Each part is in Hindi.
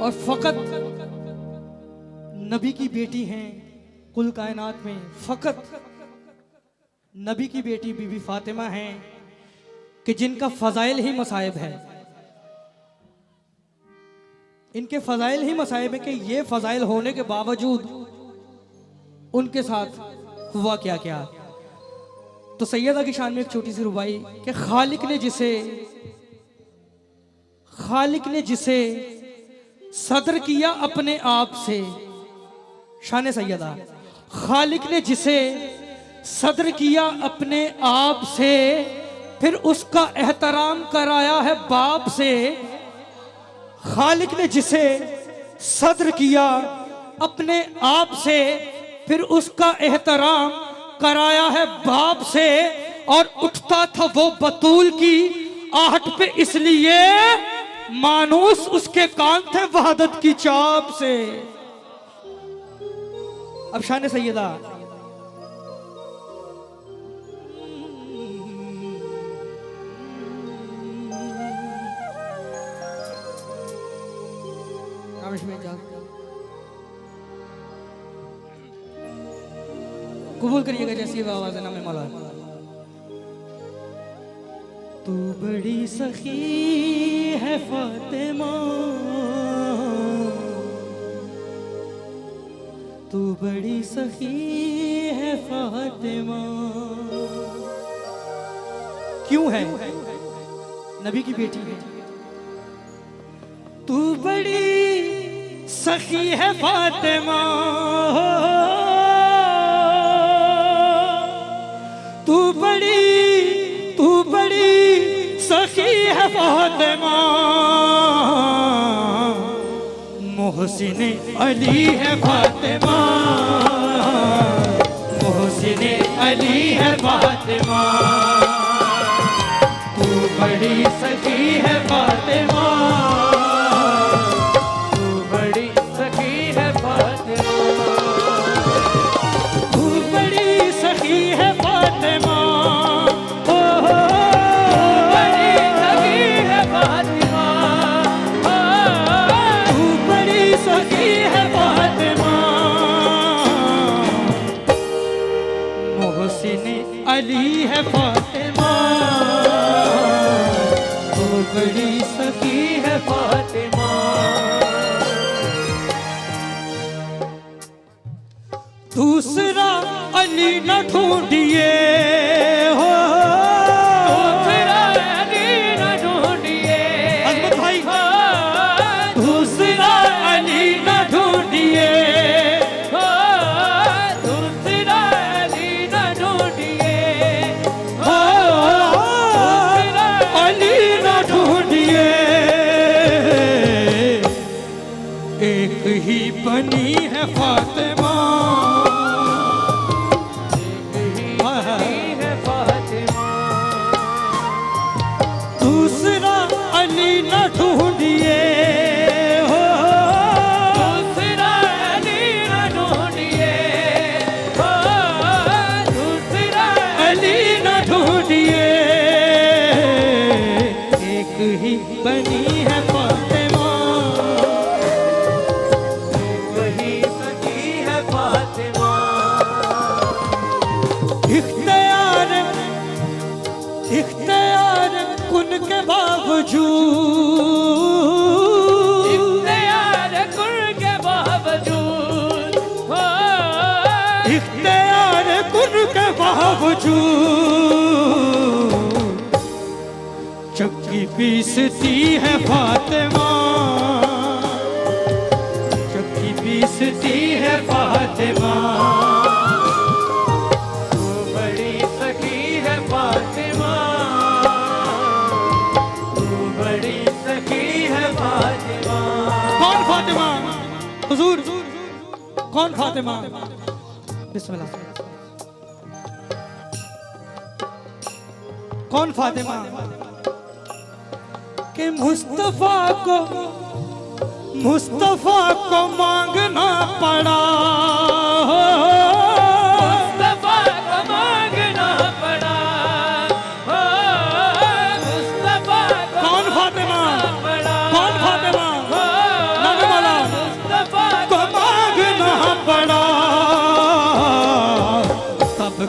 और फकत नबी की बेटी हैं कुल कायनात में, फकत नबी की बेटी बीबी फातिमा हैं कि जिनका फजाइल ही मसाइब है। इनके फजाइल ही मसाइब है कि ये फजाइल होने के बावजूद उनके साथ हुआ क्या क्या। तो सैयदा की शान में एक छोटी सी रुबाई कि खालिक ने जिसे सदर किया अपने आप से, शान सैयदा, खालिक ने जिसे सदर किया अपने आप से, फिर उसका एहतराम कराया है बाप से। खालिक ने जिसे सदर किया अपने आप से, फिर उसका एहतराम कराया है बाप से। और उठता था वो बतूल की आहट पे इसलिए मानूस उसके कान थे वहदत की चाप से। अब शान सैयदा, कबूल करिएगा जैसी आवाज है ना में मौला। तू बड़ी सखी है फातिमा, तू बड़ी सखी है फातिमा। क्यों है? नबी की बेटी है। तू बड़ी सखी है फातिमा, तू बड़ी सखी है फातिमा। मोहसिन अली है फातिमा, मोहसिन अली है फातिमा। तू बड़ी सखी है फातिमा, तू बड़ी सखी है फातिमा। तू बड़ी सखी है फातिमा, अली है फातिमा। तू बड़ी सखी है फातिमा। दूसरा अली न ढूंढिए हो, दूसरा अली न ढूंढिए अजमत भाई, दूसरा अली न ढूंढिए, बनी है फातिमा, एक ही बनी है फातिमा। दूसरा अली न ढूंढिए हो, दूसरा अली न ढूंढिए हो, दूसरा अली न ढूंढिए। एक ही बनी है फातिमा, इख्तियार कुन के बावजूद, इख्तियार कुन के बावजूद, इख्तियार कुन के बावजूद चक्की पीसती है फातिमा, चक्की पीसती है फातिमा। हुजूर कौन फातिमा? बिस्मिल्लाह। कौन फातिमा? कि मुस्तफा को मांगना पड़ा, मुस्तफा को मांगना पड़ा, मुस्तफा को। कौन फातिमा? कौन फातिमा?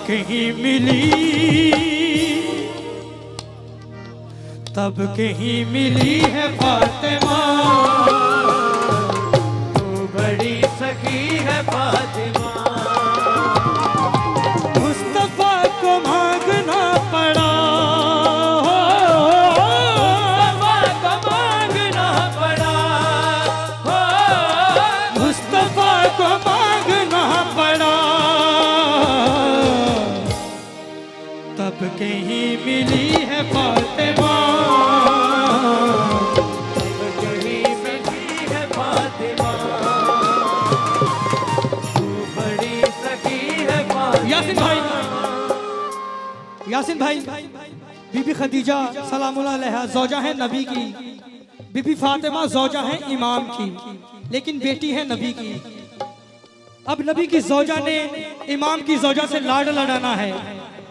कहीं मिली, तब कहीं मिली है फातिमा, तू बड़ी सखी है फातिमा। मुस्तफा को मांगना पड़ा, मुस्तफा को मांगना पड़ा, मुस्तफा को मांगना पड़ा, तब कहीं मिली है फातिमा, तब कहीं मिली है फातिमा, तू बड़ी सखी है फातिमा। यासिन भाई, यासिन भाई, बीबी खदीजा सलामुल्लाह अलैहा ज़ौजा है नबी की, बीबी फातिमा ज़ौजा है इमाम की, लेकिन बेटी है नबी की। अब नबी की ज़ौजा ने इमाम की ज़ौजा से लाड लड़ाना है,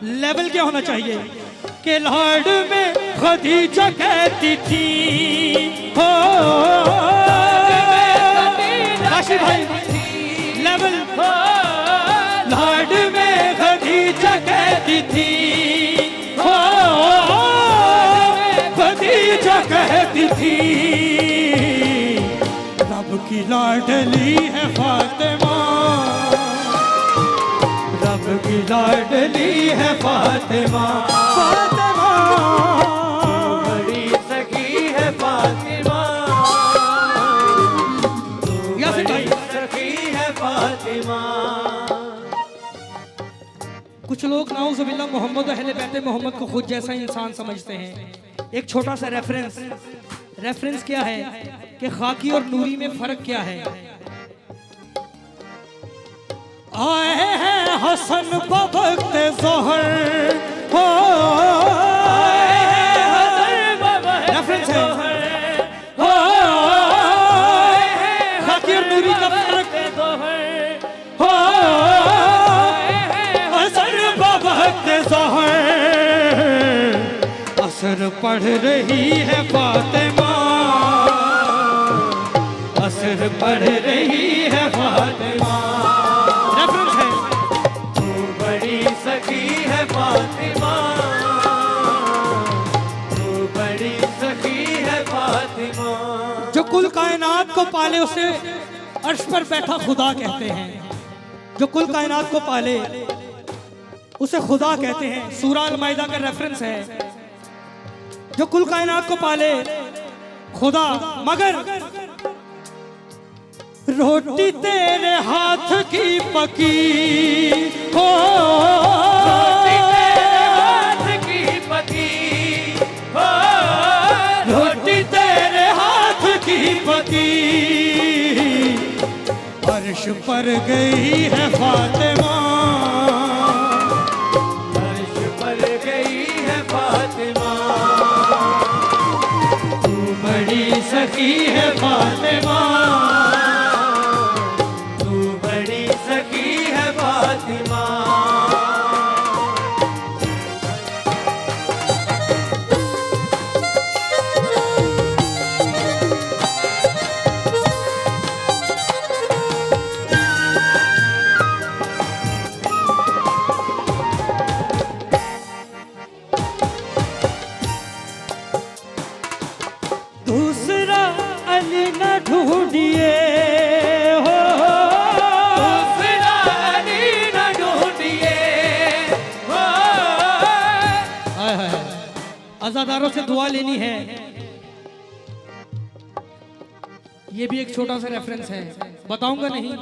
लेवल क्या होना चाहिए कि लाड में खदीजा कहती थी हो, काशी भाई लेवल, लाड में खदीजा कहती थी हो, खदीजा कहती थी रब की लाडली है फातिमा, रब की लाडली है फातिमा, फातिमा बड़ी सखी है फातिमा, तू यासिन भाई, बड़ी सखी है फातिमा। कुछ लोग नाउज़ुबिल्लाह मोहम्मद अहले बैत मोहम्मद को खुद जैसा इंसान समझते हैं। एक छोटा सा रेफरेंस क्या है कि खाकी और नूरी में फर्क क्या है। आए हैं हसन बवक्त ज़ोहर हो, रेफरेंस है हो, खाकी और नूरी का फर्क हो, हसन बवक्त ज़ोहर, असर पढ़ रही है फातिमा, असर पढ़ रही है फातिमा, रेफरेंस है तू बड़ी सखी है फातिमा, तू बड़ी सखी है फातिमा। जो कुल कायनात को पाले उसे अर्श पर बैठा खुदा कहते हैं, जो कुल कायनात को पाले उसे खुदा कहते हैं। सूरा अल-माइदा का रेफरेंस है, जो कुल कायनात को पाले खुदा, मगर रोटी तेरे हाथ की पकी हो, रोटी तेरे हाथ की पकी हो, रोटी तेरे हाथ की पकी, अर्श पर गई है फातिमा, अर्श पर गई है फातिमा, तू बड़ी सखी है फातिमा, तू बड़ी सखी है फातिमा। दूसरा अली न ढूंढिए हो, दूसरा अली न ढूंढिए हो, हाय हाय, अज़ादारों से दुआ लेनी है। ये भी एक छोटा सा रेफरेंस है, बताऊंगा नहीं,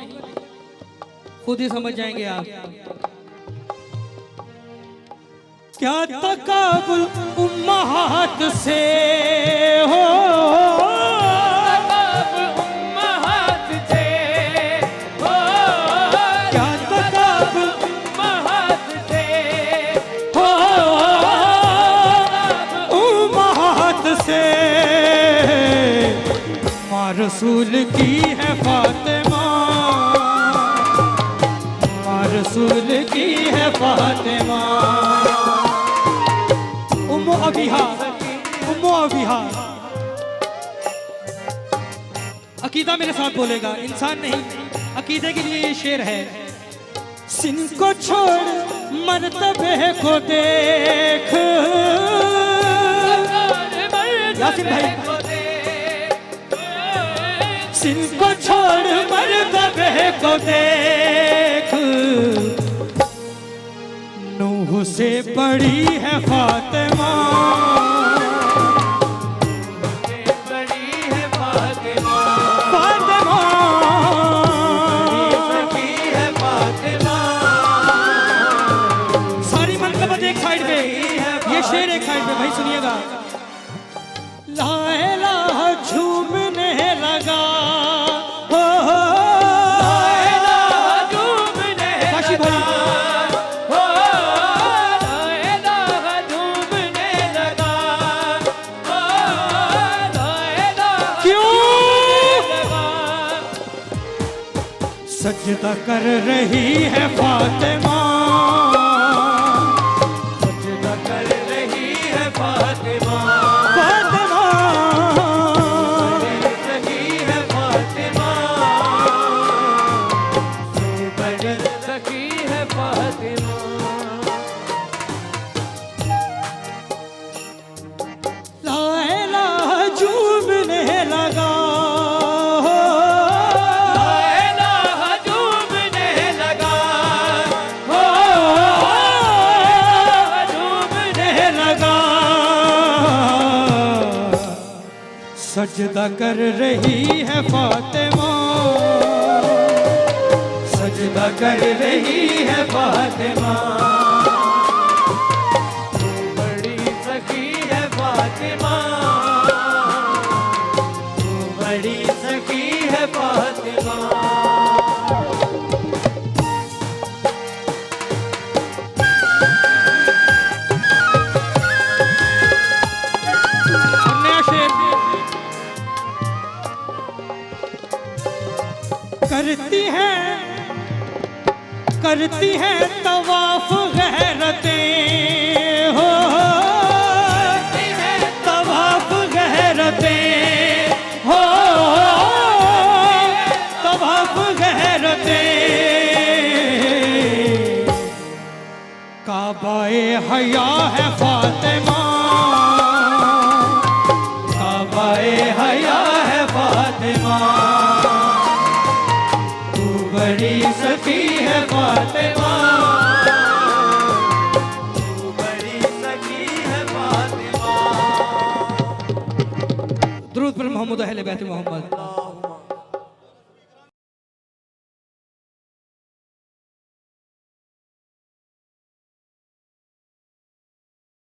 खुद ही समझ जाएंगे आप। क्या तकाबुल उम्महात से हो, तकाब उम्महात से हो, क्या तकाबुल उम्महात से हो, उम्महात से माँ रसूल की है फातिमा, माँ रसूल की है फातिमा, उम्मो अबीहा, उम्मो अबीहा। अकीदा मेरे साथ बोलेगा, इंसान नहीं, अकीदे के लिए ये शेर है। सिन को छोड़ मर्तबे को देख। यासिन भाई, सिर को छोड़ मर्तबे को देख। नूह से बड़ी है फातिमा, शेर एक साइड में भाई सुनिएगा। ला इलाहा झूमने लगा, हो ला इलाहा झूमने लगा, हो ला इलाहा झूमने लगा, हो ला इलाहा क्यों लगा। सजदा कर रही है फातिमा, सजदा कर रही है फातिमा, सजदा कर रही है फातिमा। तू बड़ी सखी है फातिमा, तू बड़ी सखी है फातिमा। करती है तवाफ गैरतें, हो तवाफ गैरतें, हो तवाफ गैरतें। काबाए हया है फातिमा, काबाए हया है फातिमा। बड़ी सखी है फातिमा, तू बड़ी सखी है फातिमा। दुरूद पर मोहम्मद अहले बैत मोहम्मद।